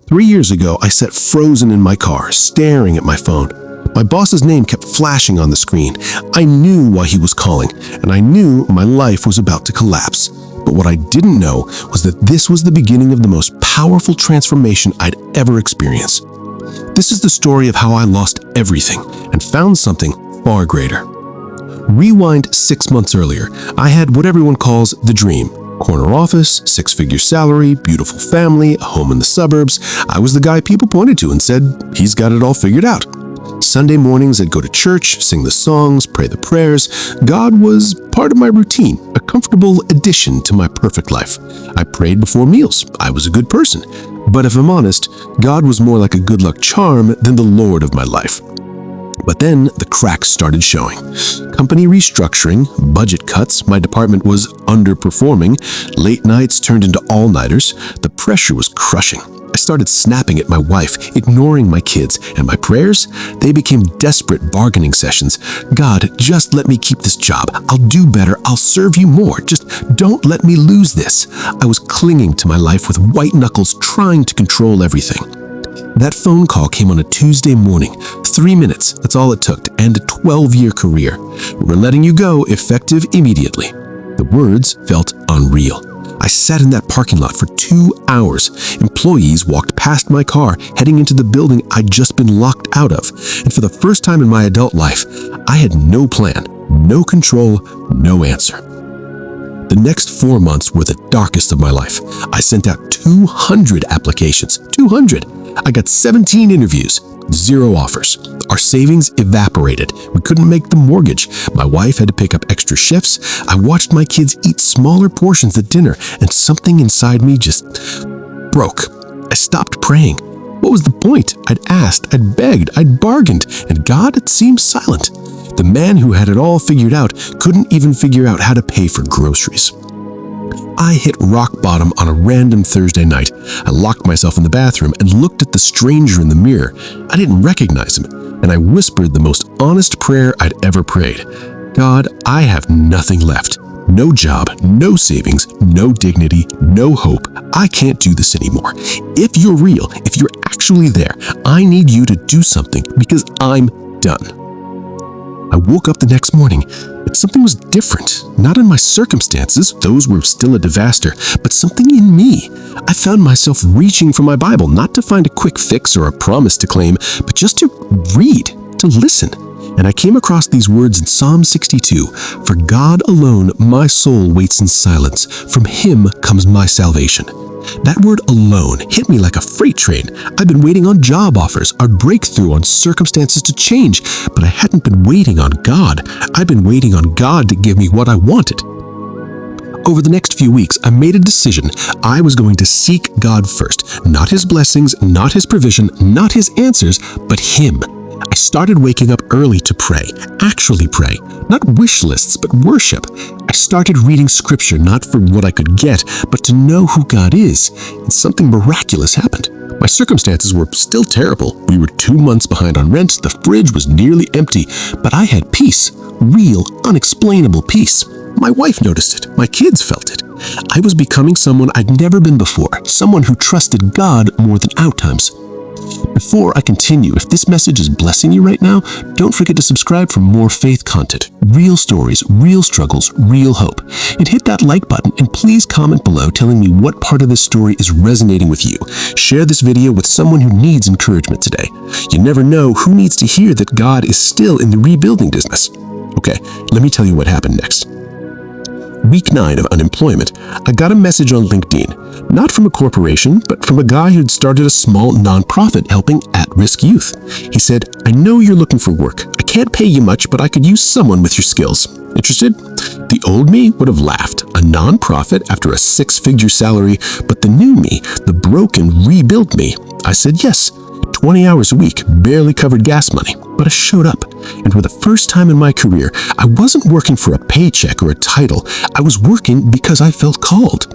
3 years ago, I sat frozen in my car, staring at my phone. My boss's name kept flashing on the screen. I knew why he was calling, and I knew my life was about to collapse. But what I didn't know was that this was the beginning of the most powerful transformation I'd ever experienced. This is the story of how I lost everything and found something far greater. Rewind 6 months earlier, I had what everyone calls the dream. Corner office, 6-figure salary, beautiful family, a home in the suburbs. I was the guy people pointed to and said, he's got it all figured out. Sunday mornings, I'd go to church, sing the songs, pray the prayers. God was part of my routine, a comfortable addition to my perfect life. I prayed before meals. I was a good person. But if I'm honest, God was more like a good luck charm than the Lord of my life. But then the cracks started showing. Company restructuring, budget cuts, my department was underperforming, late nights turned into all-nighters. The pressure was crushing. I started snapping at my wife, ignoring my kids, and my prayers, they became desperate bargaining sessions. God, just let me keep this job. I'll do better. I'll serve you more. Just don't let me lose this. I was clinging to my life with white knuckles, trying to control everything. That phone call came on a Tuesday morning. 3 minutes, that's all it took to end a 12-year career. We're letting you go, effective immediately. The words felt unreal. I sat in that parking lot for 2 hours. Employees walked past my car, heading into the building I'd just been locked out of. And for the first time in my adult life, I had no plan, no control, no answer. The next 4 months were the darkest of my life. I sent out 200 applications. 200! I got 17 interviews, 0 offers. Our savings evaporated. We couldn't make the mortgage. My wife had to pick up extra shifts. I watched my kids eat smaller portions at dinner, and something inside me just broke. I stopped praying. What was the point? I'd asked, I'd begged, I'd bargained, and God had seemed silent. The man who had it all figured out couldn't even figure out how to pay for groceries. I hit rock bottom on a random Thursday night. I locked myself in the bathroom and looked at the stranger in the mirror. I didn't recognize him, and I whispered the most honest prayer I'd ever prayed. God, I have nothing left. No job, no savings, no dignity, no hope. I can't do this anymore. If you're real, if you're actually there, I need you to do something because I'm done. I woke up the next morning, and something was different. Not in my circumstances, those were still a disaster, but something in me. I found myself reaching for my Bible, not to find a quick fix or a promise to claim, but just to read, to listen. And I came across these words in Psalm 62, "For God alone my soul waits in silence. From him comes my salvation." That word alone hit me like a freight train. I've been waiting on job offers, a breakthrough, on circumstances to change, but I hadn't been waiting on God. I'd been waiting on God to give me what I wanted. Over the next few weeks, I made a decision. I was going to seek God first. Not his blessings, not his provision, not his answers, but him. I started waking up early to pray, actually pray, not wish lists, but worship. I started reading scripture not for what I could get, but to know who God is, and something miraculous happened. My circumstances were still terrible. We were 2 months behind on rent, the fridge was nearly empty, but I had peace, real, unexplainable peace. My wife noticed it, my kids felt it. I was becoming someone I'd never been before, someone who trusted God more than outtimes. Before I continue, if this message is blessing you right now, don't forget to subscribe for more faith content, real stories, real struggles, real hope. And hit that like button, and please comment below telling me what part of this story is resonating with you. Share this video with someone who needs encouragement today. You never know who needs to hear that God is still in the rebuilding business. Okay, let me tell you what happened next. Week 9 of unemployment, I got a message on LinkedIn, not from a corporation, but from a guy who'd started a small nonprofit helping at-risk youth. He said, "I know you're looking for work. I can't pay you much, but I could use someone with your skills. Interested?" The old me would have laughed. A nonprofit after a 6-figure salary, but the new me, the broken, rebuilt me. I said yes. 20 hours a week, barely covered gas money, but I showed up. And for the first time in my career, I wasn't working for a paycheck or a title. I was working because I felt called.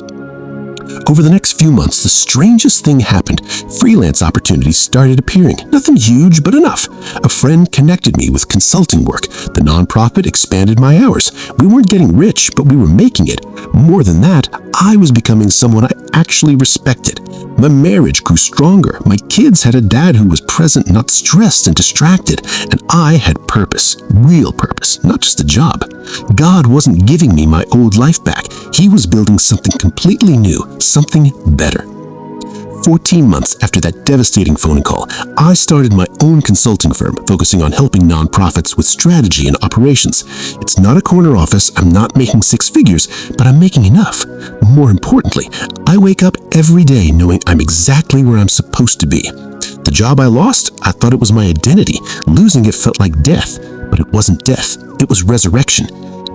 Over the next few months, the strangest thing happened. Freelance opportunities started appearing. Nothing huge, but enough. A friend connected me with consulting work. The nonprofit expanded my hours. We weren't getting rich, but we were making it. More than that, I was becoming someone I actually respected. My marriage grew stronger. My kids had a dad who was present, not stressed and distracted. And I had purpose, real purpose, not just a job. God wasn't giving me my old life back. He was building something completely new, something better. 14 months after that devastating phone call, I started my own consulting firm focusing on helping nonprofits with strategy and operations. It's not a corner office, I'm not making six figures, but I'm making enough. More importantly, I wake up every day knowing I'm exactly where I'm supposed to be. The job I lost, I thought it was my identity. Losing it felt like death, but it wasn't death, it was resurrection.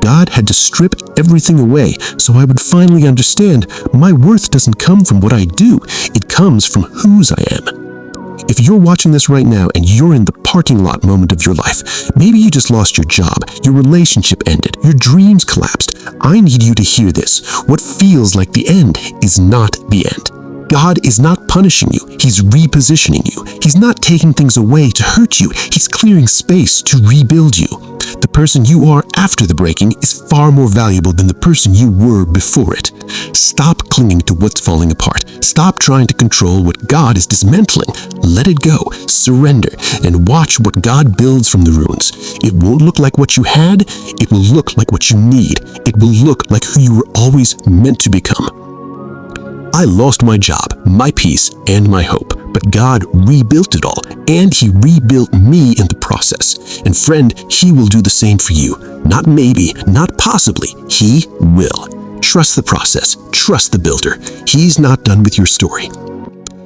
God had to strip everything away so I would finally understand my worth doesn't come from what I do, it comes from whose I am. If you're watching this right now and you're in the parking lot moment of your life, maybe you just lost your job, your relationship ended, your dreams collapsed, I need you to hear this. What feels like the end is not the end. God is not punishing you, He's repositioning you. He's not taking things away to hurt you, He's clearing space to rebuild you. The person you are after the breaking is far more valuable than the person you were before it. Stop clinging to what's falling apart. Stop trying to control what God is dismantling. Let it go, surrender, and watch what God builds from the ruins. It won't look like what you had, it will look like what you need. It will look like who you were always meant to become. I lost my job, my peace, and my hope, but God rebuilt it all, and He rebuilt me in the process. And friend, He will do the same for you. Not maybe, not possibly, He will. Trust the process, trust the builder. He's not done with your story.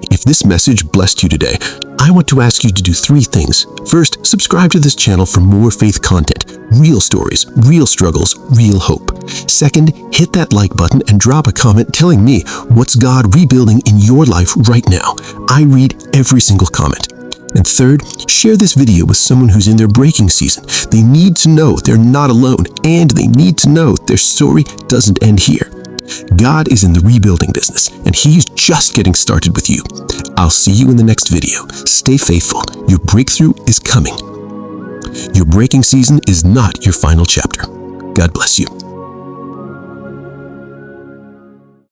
If this message blessed you today, I want to ask you to do three things. First, subscribe to this channel for more faith content, real stories, real struggles, real hope. Second, hit that like button and drop a comment telling me what's God rebuilding in your life right now. I read every single comment. And third, share this video with someone who's in their breaking season. They need to know they're not alone, and they need to know their story doesn't end here. God is in the rebuilding business, and He's just getting started with you. I'll see you in the next video. Stay faithful. Your breakthrough is coming. Your breaking season is not your final chapter. God bless you.